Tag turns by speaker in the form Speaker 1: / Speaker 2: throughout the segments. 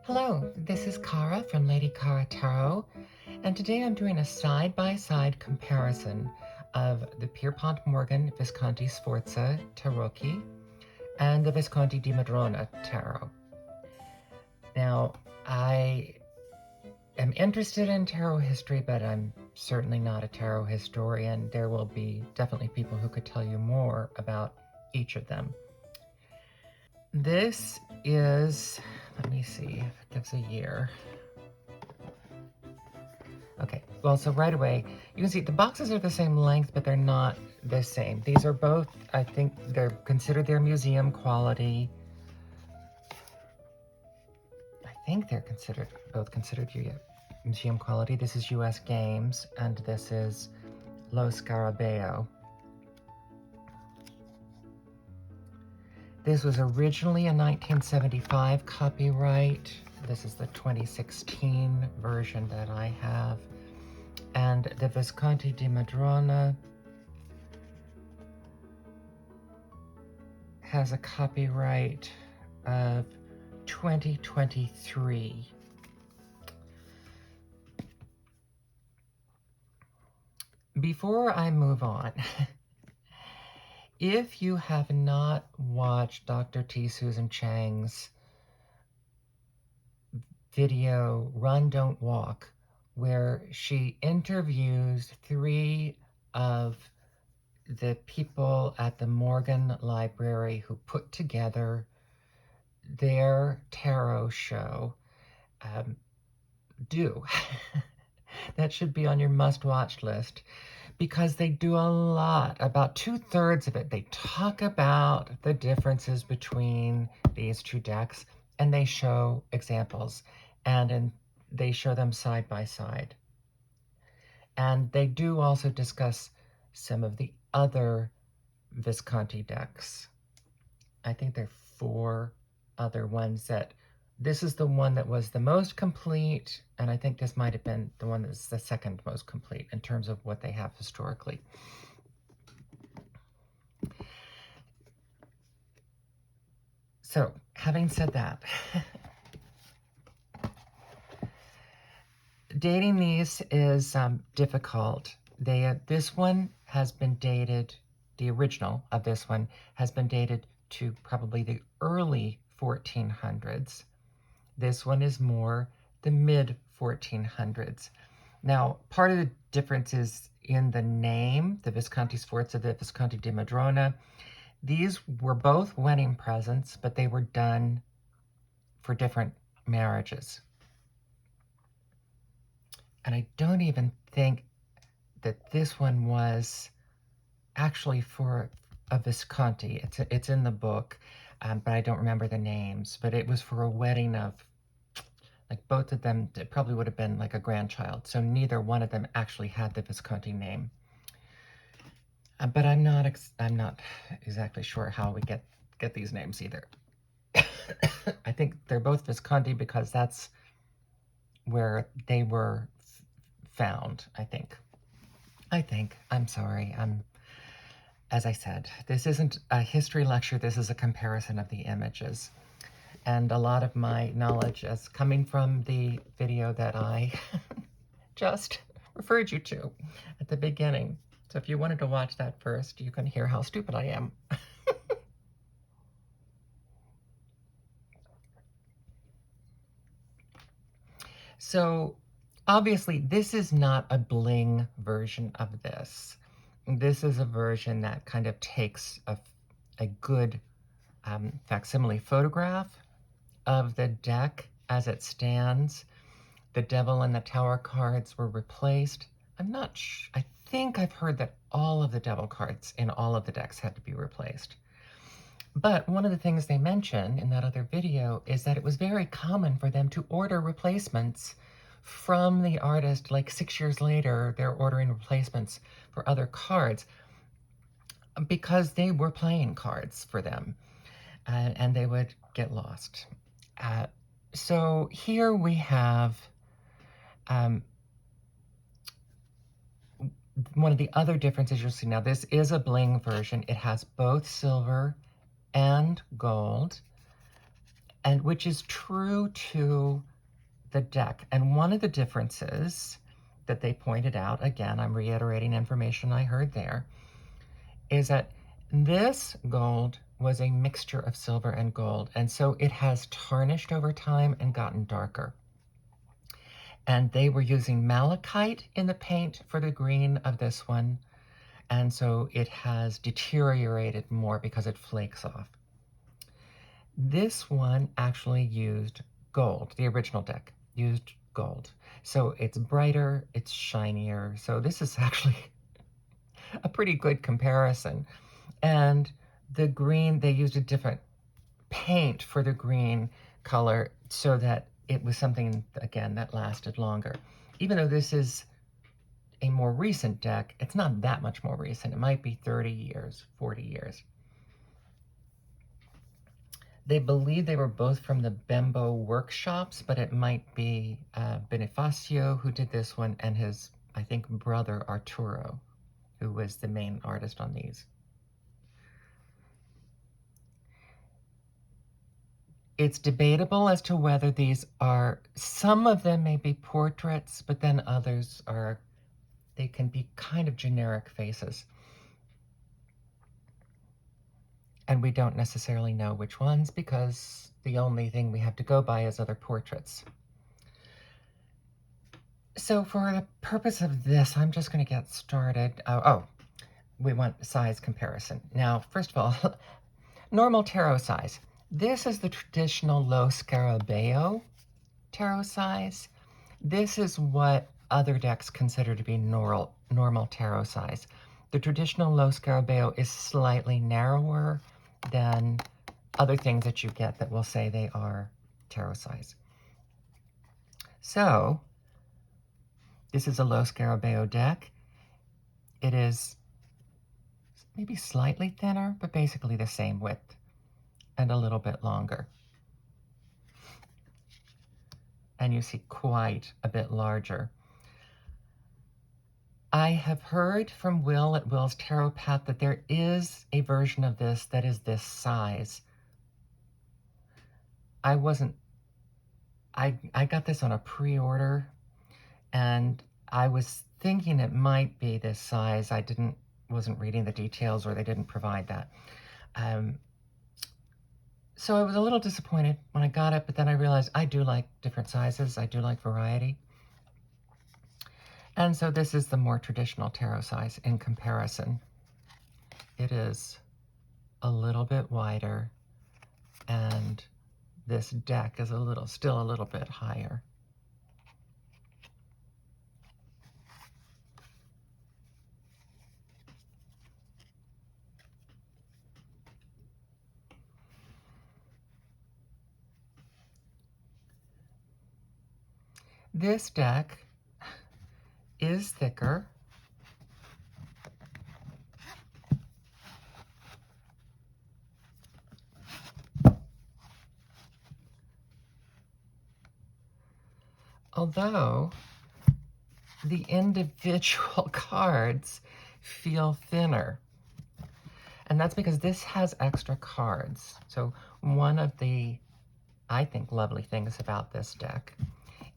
Speaker 1: Hello, this is Cara from Lady Cara Tarot, and today I'm doing a side-by-side comparison of the Pierpont Morgan Visconti-Sforza Tarocchi and the Visconti di Madrone Tarot. Now, I am interested in tarot history, but I'm certainly not a tarot historian. There will be definitely people who could tell you more about each of them. This is, let me see if it gives a year. Okay, well, so right away, you can see the boxes are the same length, but they're not the same. These are both, I think they're considered their museum quality. I think they're both considered museum quality. This is US Games, and this is Lo Scarabeo. This was originally a 1975 copyright. This is the 2016 version that I have. And the Visconti di Madrone has a copyright of 2023. Before I move on, if you have not watched Dr. T. Susan Chang's video, Run, Don't Walk, where she interviews 3 of the people at the Morgan Library who put together their tarot show, do. That should be on your must-watch list, because they do a lot. About 2/3 of it, they talk about the differences between these 2 decks, and they show examples, and they show them side by side. And they do also discuss some of the other Visconti decks. I think there are 4 other ones that, this is the one that was the most complete, and I think this might have been the one that's the second most complete in terms of what they have historically. So, having said that, dating these is difficult. This one has been dated, the original of this one has been dated to probably the early 1400s. This one is more the mid 1400s. Now, part of the difference is in the name, the Visconti-Sforza, the Visconti di Madrone. These were both wedding presents, but they were done for different marriages. And I don't even think that this one was actually for a Visconti. It's in the book, but I don't remember the names. But it was for a wedding of, like, both of them, it probably would have been like a grandchild. So neither one of them actually had the Visconti name. But I'm not exactly sure how we get these names either. I think they're both Visconti because that's where they were found, I think. I'm sorry. As I said, this isn't a history lecture. This is a comparison of the images. And a lot of my knowledge is coming from the video that I just referred you to at the beginning. So if you wanted to watch that first, you can hear how stupid I am. So obviously, this is not a bling version of this. This is a version that kind of takes a good facsimile photograph of the deck as it stands. The Devil and the Tower cards were replaced. I think I've heard that all of the Devil cards in all of the decks had to be replaced. But one of the things they mention in that other video is that it was very common for them to order replacements from the artist. Like 6 years later, they're ordering replacements for other cards because they were playing cards for them, and they would get lost. So here we have one of the other differences you'll see. Now, this is a bling version. It has both silver and gold. and which is true to the deck. And one of the differences that they pointed out, again, I'm reiterating information I heard there, is that this gold was a mixture of silver and gold, and so it has tarnished over time and gotten darker. And they were using malachite in the paint for the green of this one, and so it has deteriorated more because it flakes off. This one actually used gold. The original deck used gold. So it's brighter, it's shinier. So this is actually a pretty good comparison. And the green, they used a different paint for the green color so that it was something, again, that lasted longer. Even though this is a more recent deck, it's not that much more recent. It might be 30 years, 40 years. They believe they were both from the Bembo workshops, but it might be Bonifacio who did this one and his, I think, brother Arturo, who was the main artist on these. It's debatable as to whether these are, some of them may be portraits, but then others are, they can be kind of generic faces. And we don't necessarily know which ones because the only thing we have to go by is other portraits. So for the purpose of this, I'm just going to get started. We want size comparison. Now, first of all, normal tarot size. This is the traditional low scarabeo tarot size. This is what other decks consider to be normal tarot size. The traditional low scarabeo is slightly narrower than other things that you get that will say they are tarot size. So, this is a low scarabeo deck. It is maybe slightly thinner, but basically the same width and a little bit longer. And you see quite a bit larger. I have heard from Will at Will's Tarot Path that there is a version of this that is this size. I got this on a pre-order, and I was thinking it might be this size. I wasn't reading the details, or they didn't provide that. So I was a little disappointed when I got it, but then I realized I do like different sizes. I do like variety. And so this is the more traditional tarot size in comparison. It is a little bit wider, and this deck is still a little bit higher. This deck is thicker. Although the individual cards feel thinner. And that's because this has extra cards. So one of the, I think, lovely things about this deck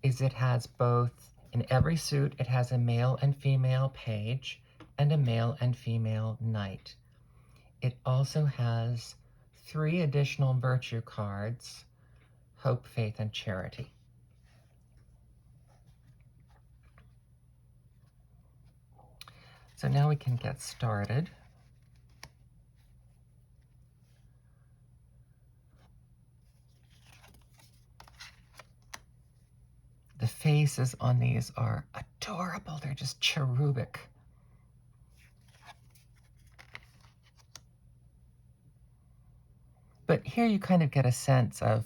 Speaker 1: is it has both, in every suit, it has a male and female page and a male and female knight. It also has 3 additional virtue cards: hope, faith, and charity. So now we can get started. The faces on these are adorable. They're just cherubic. But here you kind of get a sense of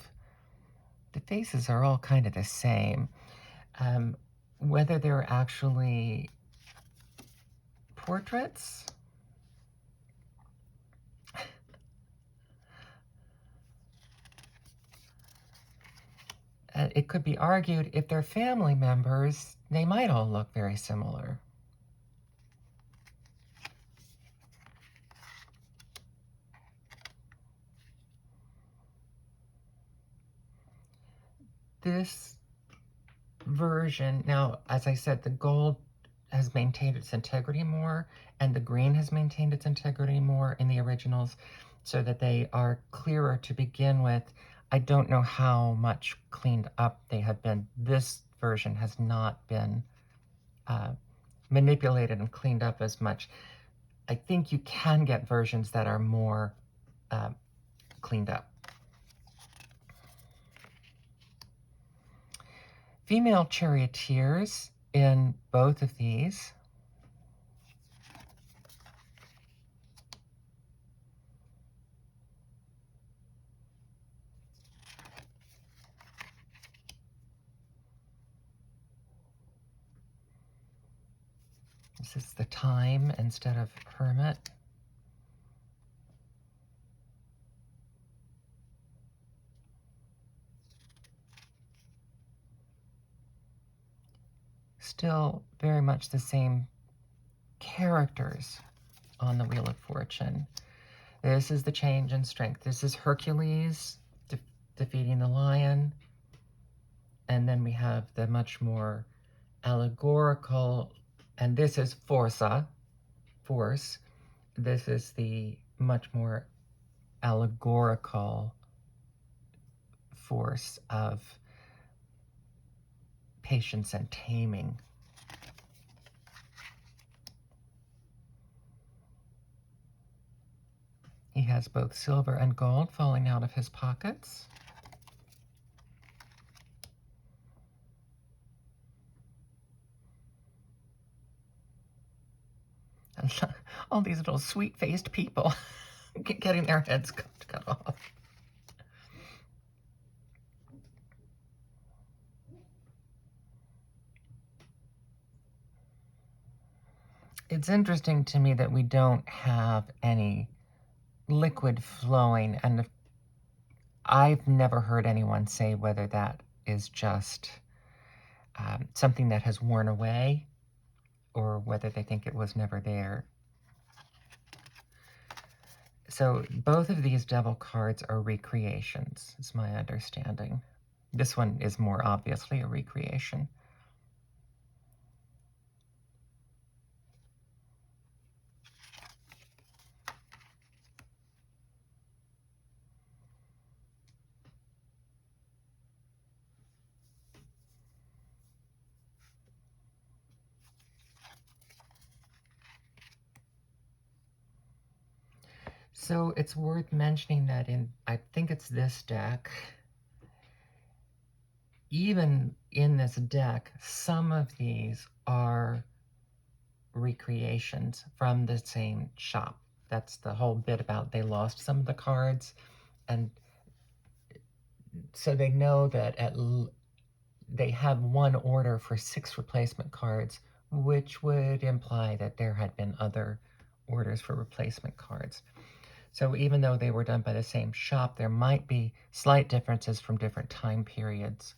Speaker 1: the faces are all kind of the same. Whether they're actually portraits, it could be argued if they're family members, they might all look very similar. this version, now, as I said, the gold has maintained its integrity more, and the green has maintained its integrity more in the originals, so that they are clearer to begin with. I don't know how much cleaned up they have been. This version has not been manipulated and cleaned up as much. I think you can get versions that are more cleaned up. Female charioteers in both of these. This is the time instead of hermit. Still very much the same characters on the Wheel of Fortune. This is the change in strength. This is Hercules defeating the lion. And then we have the much more allegorical, and this is Forza, force. This is the much more allegorical force of patience and taming. He has both silver and gold falling out of his pockets. And all these little sweet-faced people getting their heads cut off. It's interesting to me that we don't have any liquid flowing, and I've never heard anyone say whether that is just something that has worn away or whether they think it was never there. So both of these devil cards are recreations, is my understanding. This one is more obviously a recreation. So it's worth mentioning that in, I think it's this deck, even in this deck, some of these are recreations from the same shop. That's the whole bit about they lost some of the cards, and so they know that they have one order for 6 replacement cards, which would imply that there had been other orders for replacement cards. So even though they were done by the same shop, there might be slight differences from different time periods.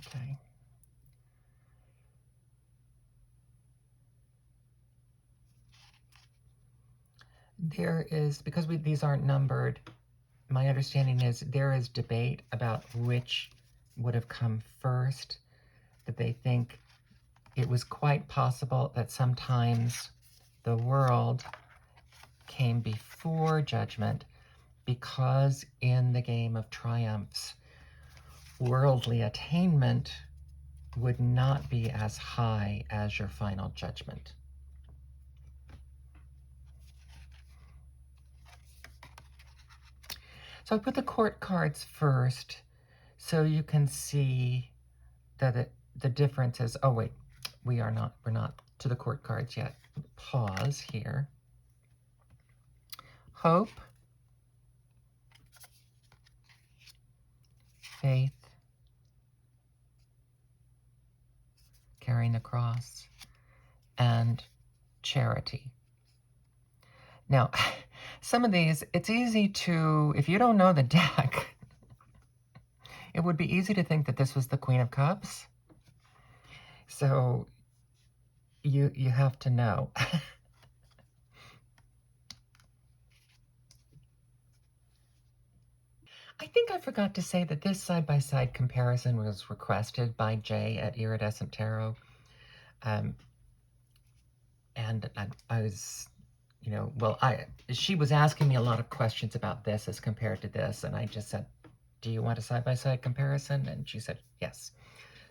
Speaker 1: Okay. There is, because these aren't numbered, my understanding is there is debate about which would have come first, that they think it was quite possible that sometimes the world came before judgment, because in the game of triumphs, worldly attainment would not be as high as your final judgment. So I put the court cards first so you can see that the difference is, oh wait, we're not to the court cards yet. Pause here. Hope, faith, carrying the cross, and charity. Now, some of these, it's easy to, if you don't know the deck, it would be easy to think that this was the Queen of Cups. So you have to know. I think I forgot to say that this side-by-side comparison was requested by Jay at Iridescent Tarot. And I was, she was asking me a lot of questions about this as compared to this, and I just said, do you want a side-by-side comparison? And she said, yes.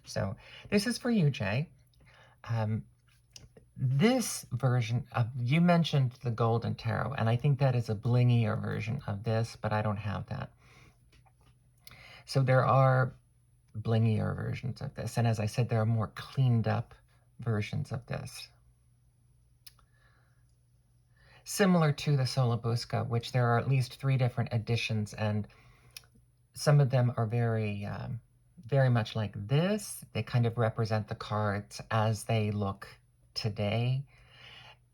Speaker 1: So this is for you, Jay. This version of, you mentioned the Golden Tarot, and I think that is a blingier version of this, but I don't have that. So there are blingier versions of this, and as I said, there are more cleaned up versions of this. Similar to the Solabusca, which there are at least 3 different editions, and some of them are very, very much like this. They kind of represent the cards as they look today.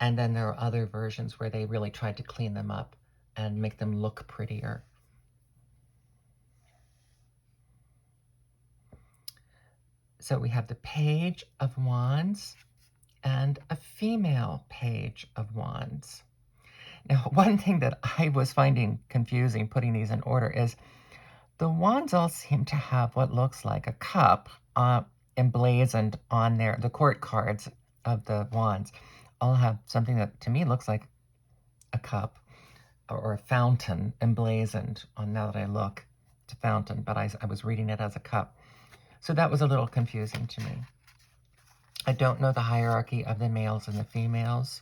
Speaker 1: And then there are other versions where they really tried to clean them up and make them look prettier. So we have the Page of Wands and a female Page of Wands. Now, one thing that I was finding confusing putting these in order is the wands all seem to have what looks like a cup emblazoned on there. The court cards of the wands all have something that to me looks like a cup or a fountain emblazoned on. Now that I look, it's a fountain, but I was reading it as a cup. So that was a little confusing to me. I don't know the hierarchy of the males and the females.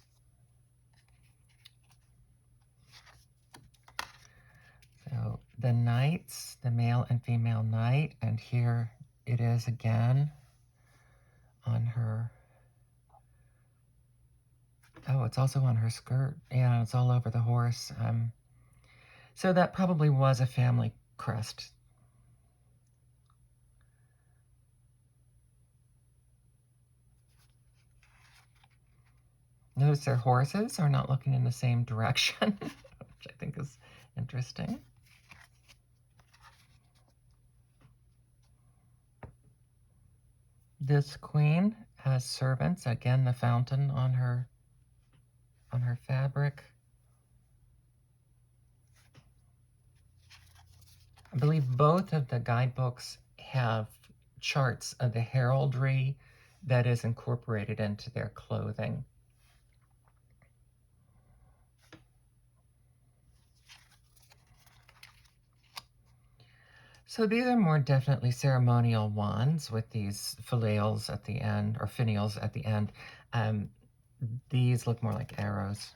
Speaker 1: So the knights, the male and female knight, and here it is again on her. Oh, it's also on her skirt. Yeah, it's all over the horse. So that probably was a family crest. Notice their horses are not looking in the same direction, which I think is interesting. This queen has servants. Again, the fountain on her fabric. I believe both of the guidebooks have charts of the heraldry that is incorporated into their clothing. So these are more definitely ceremonial wands with these finials at the end, or finials at the end. These look more like arrows.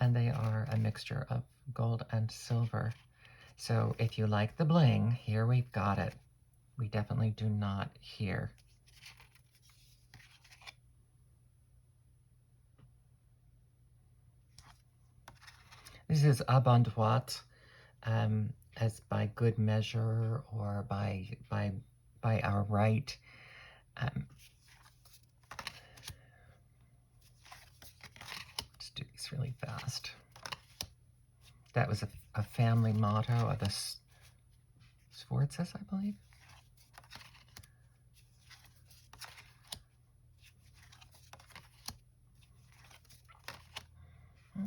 Speaker 1: And they are a mixture of gold and silver. So if you like the bling, here we've got it. We definitely do not here. This is abondant, as by good measure or by our right. Let's do these really fast. That was a family motto of the Sforzas, I believe.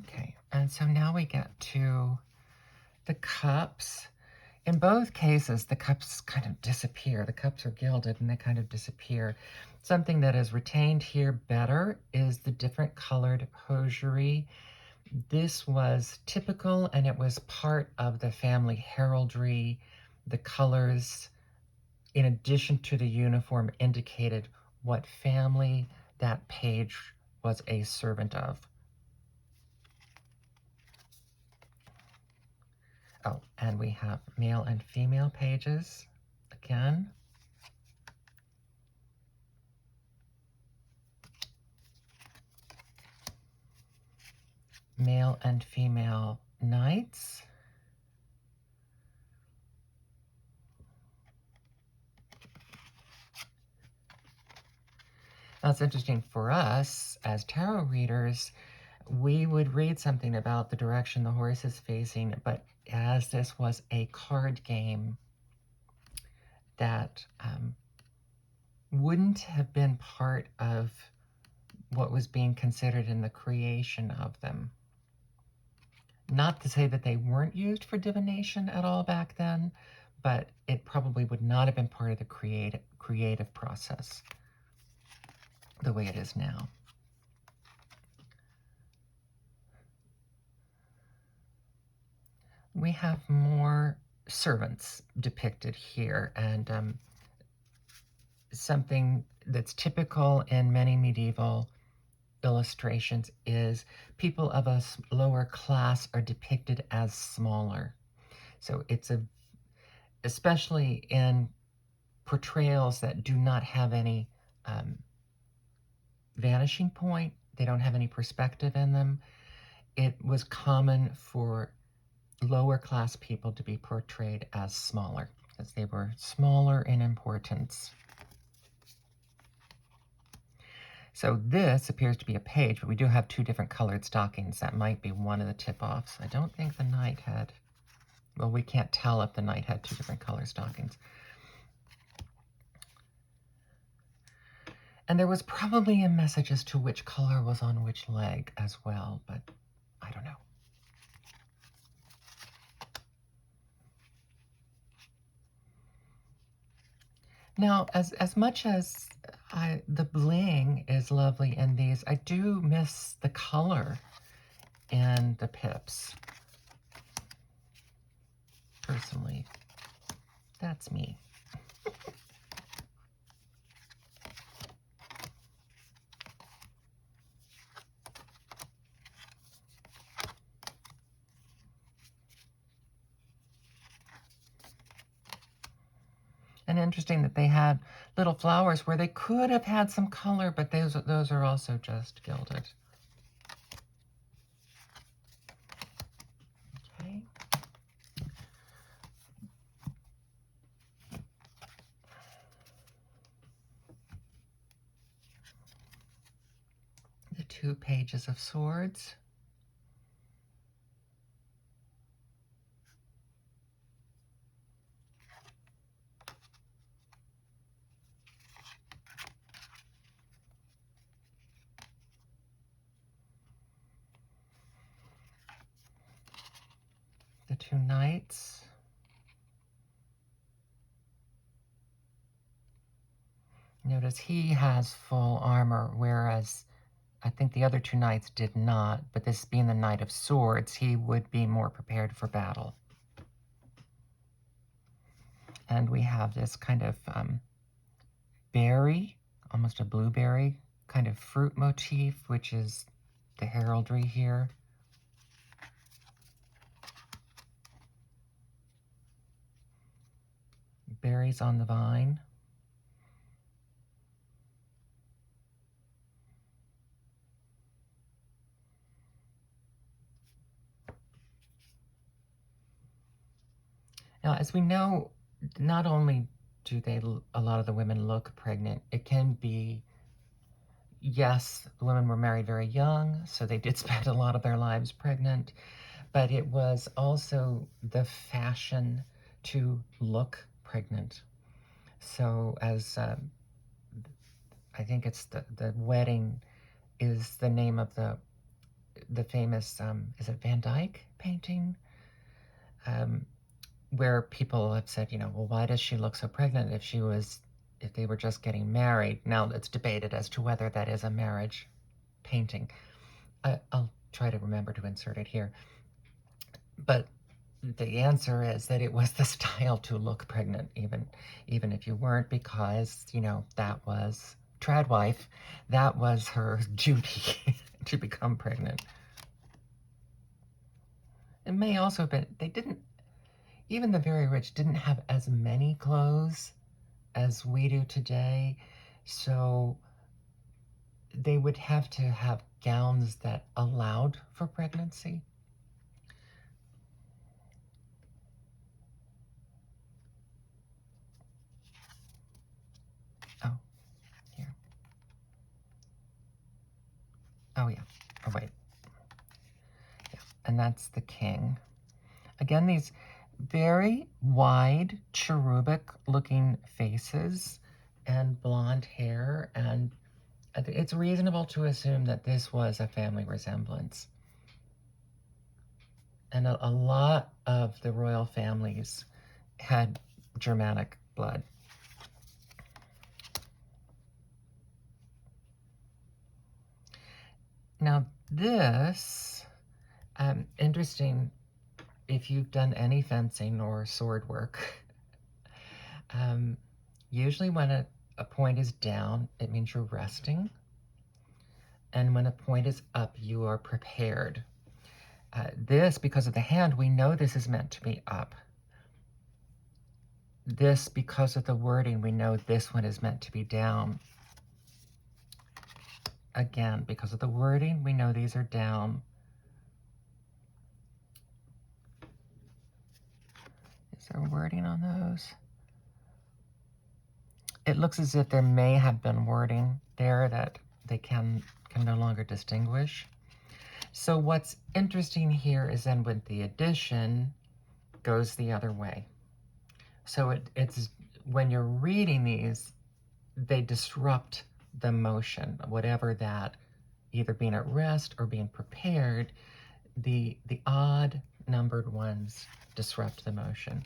Speaker 1: Okay, and so now we get to the cups. In both cases, the cups kind of disappear. The cups are gilded and they kind of disappear. Something that is retained here better is the different colored hosiery. This was typical and it was part of the family heraldry. The colors, in addition to the uniform, indicated what family that page was a servant of. Oh, and we have male and female pages again. Male and female knights. Now, it's interesting for us as tarot readers, we would read something about the direction the horse is facing, but as this was a card game, that wouldn't have been part of what was being considered in the creation of them. Not to say that they weren't used for divination at all back then, but it probably would not have been part of the creative process the way it is now. We have more servants depicted here, and something that's typical in many medieval illustrations is people of a lower class are depicted as smaller. So it's especially in portrayals that do not have any vanishing point, they don't have any perspective in them. It was common for lower class people to be portrayed as smaller because they were smaller in importance. So this appears to be a page, but we do have two different colored stockings. That might be one of the tip-offs. I don't think the knight had, well, we can't tell if the knight had two different color stockings. And there was probably a message as to which color was on which leg as well, but I don't know. Now, as much as the bling is lovely in these, I do miss the color in the pips. Personally, that's me. And interesting that they had little flowers where they could have had some color, but those are also just gilded. Okay. The 2 pages of swords. The 2 knights. Notice he has full armor, whereas I think the other 2 knights did not, but this being the Knight of Swords, he would be more prepared for battle. And we have this kind of berry, almost a blueberry kind of fruit motif, which is the heraldry here. Berries on the vine. Now, as we know, not only do a lot of the women look pregnant, it can be, yes, the women were married very young, so they did spend a lot of their lives pregnant, but it was also the fashion to look pregnant. So as I think it's the wedding is the name of the famous, is it Van Dyke painting? Where people have said, well, why does she look so pregnant if they were just getting married? Now it's debated as to whether that is a marriage painting. I'll try to remember to insert it here. But the answer is that it was the style to look pregnant, even if you weren't, because, that was tradwife. That was her duty to become pregnant. It may also have been, even the very rich didn't have as many clothes as we do today, so they would have to have gowns that allowed for pregnancy. Oh, here. Oh, yeah. Oh, wait. Yeah. And that's the king. Again, these very wide, cherubic-looking faces and blonde hair, and it's reasonable to assume that this was a family resemblance. And a lot of the royal families had Germanic blood. Now this, interesting if you've done any fencing or sword work, usually when a point is down, it means you're resting. And when a point is up, you are prepared. This, because of the hand, we know this is meant to be up. This, because of the wording, we know this one is meant to be down. Again, because of the wording, we know these are down. Is there wording on those? It looks as if there may have been wording there that they can no longer distinguish. So what's interesting here is then when the addition goes the other way. So it's when you're reading these, they disrupt the motion, whatever that, either being at rest or being prepared, the odd numbered ones disrupt the motion.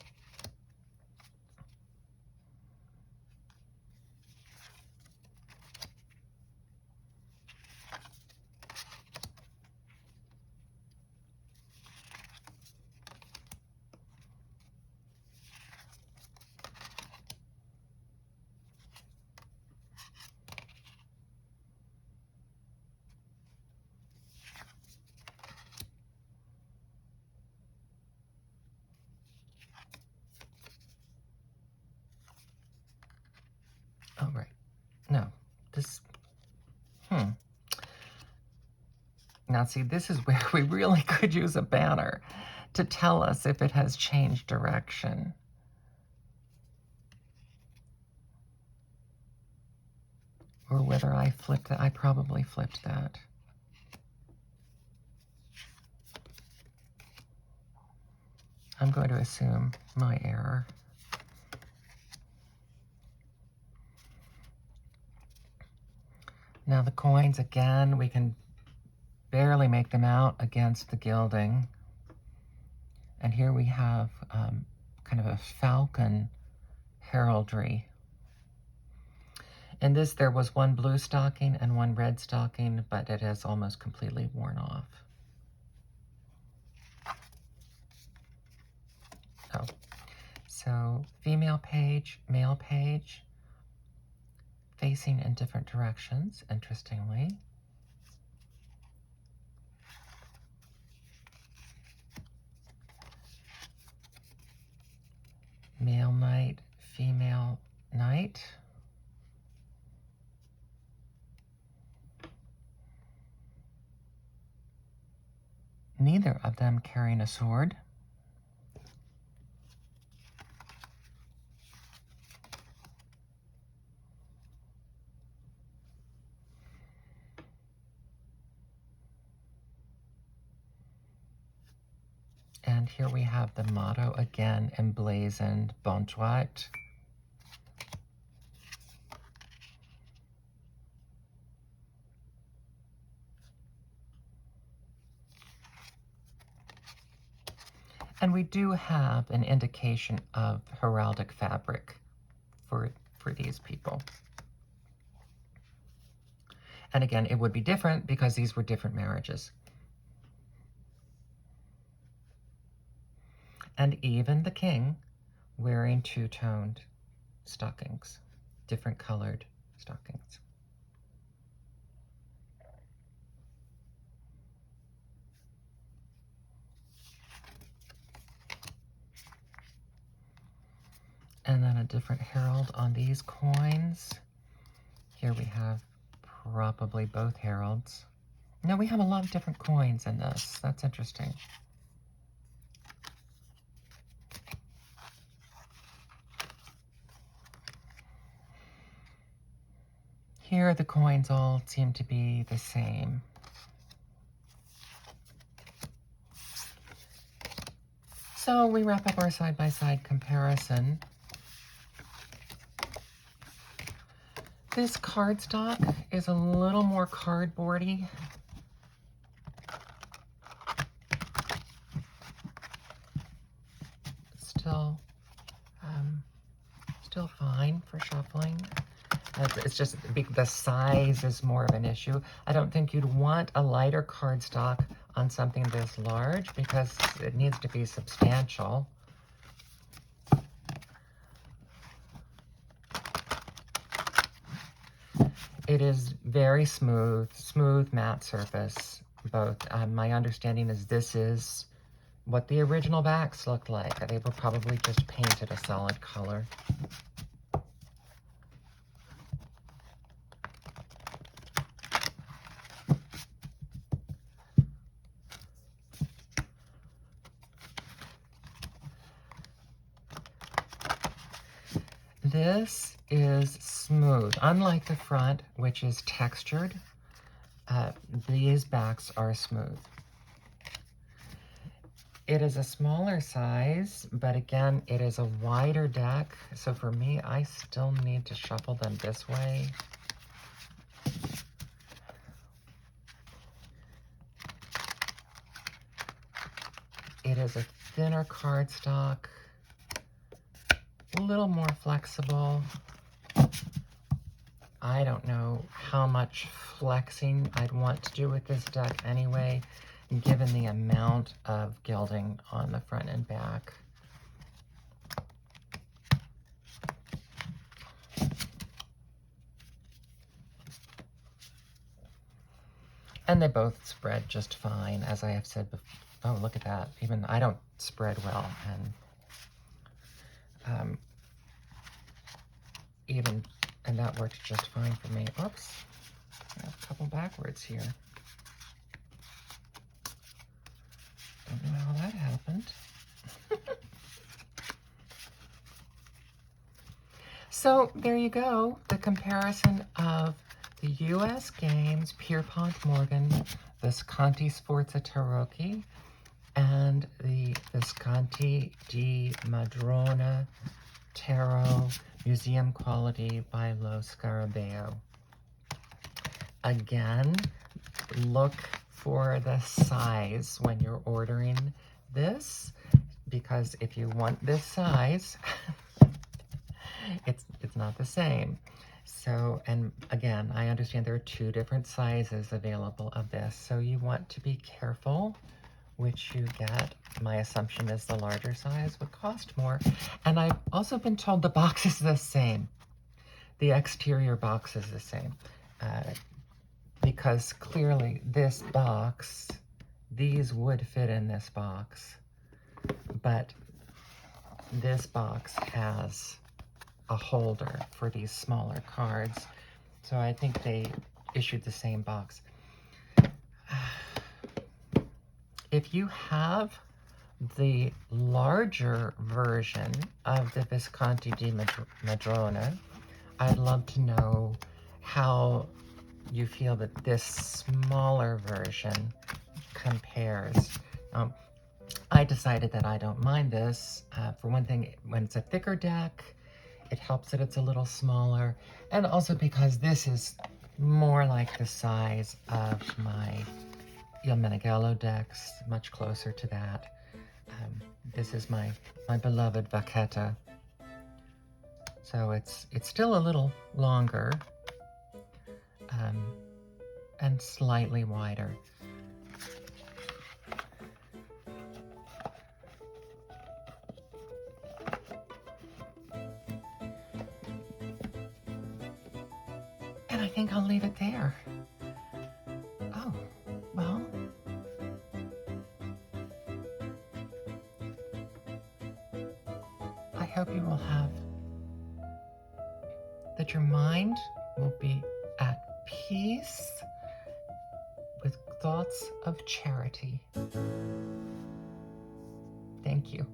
Speaker 1: Oh, right. No, this, Now see, this is where we really could use a banner to tell us if it has changed direction. Or whether I flipped that. I probably flipped that. I'm going to assume my error. Now the coins, again, we can barely make them out against the gilding. And here we have kind of a falcon heraldry. In this, there was one blue stocking and one red stocking, but it has almost completely worn off. Oh, so female page, male page, facing in different directions, interestingly. Male knight, female knight. Neither of them carrying a sword. And here we have the motto again emblazoned, Bonne droite. And we do have an indication of heraldic fabric for these people. And again, it would be different because these were different marriages. And even the king wearing two-toned stockings, different colored stockings. And then a different herald on these coins. Here we have probably both heralds. No, we have a lot of different coins in this. That's interesting. Here the coins all seem to be the same. So we wrap up our side-by-side comparison. This cardstock is a little more cardboardy. Still fine for shuffling. It's just the size is more of an issue. I don't think you'd want a lighter cardstock on something this large because it needs to be substantial. It is very smooth matte surface, both. My understanding is this is what the original backs looked like. They were probably just painted a solid color. This is smooth. Unlike the front, which is textured, these backs are smooth. It is a smaller size, but again, it is a wider deck. So for me, I still need to shuffle them this way. It is a thinner cardstock, a little more flexible. I don't know how much flexing I'd want to do with this deck anyway, given the amount of gilding on the front and back. And they both spread just fine, as I have said before. Oh, look at that. Even I don't spread well, and that worked just fine for me. Oops, I have a couple backwards here. Don't know how that happened. So there you go, the comparison of the U.S. Games Pierpont Morgan Visconti-Sforza Tarocchi and the Visconti di Madrone Tarot Museum Quality by Lo Scarabeo. Again, look for the size when you're ordering this, because if you want this size, it's not the same. So, and again, I understand there are two different sizes available of this, so you want to be careful which you get. My assumption is the larger size would cost more. And I've also been told the box is the same. The exterior box is the same. Because clearly this box, these would fit in this box. But this box has a holder for these smaller cards. So I think they issued the same box. If you have the larger version of the Visconti di Madrone, I'd love to know how you feel that this smaller version compares. I decided that I don't mind this. For one thing, when it's a thicker deck, it helps that it's a little smaller, and also because this is more like the size of my Il Meneghello decks, much closer to that. This is my beloved Vachetta. So it's still a little longer and slightly wider. And I think I'll leave it there. Oh, well. I hope you will have, that your mind will be at peace with thoughts of charity. Thank you.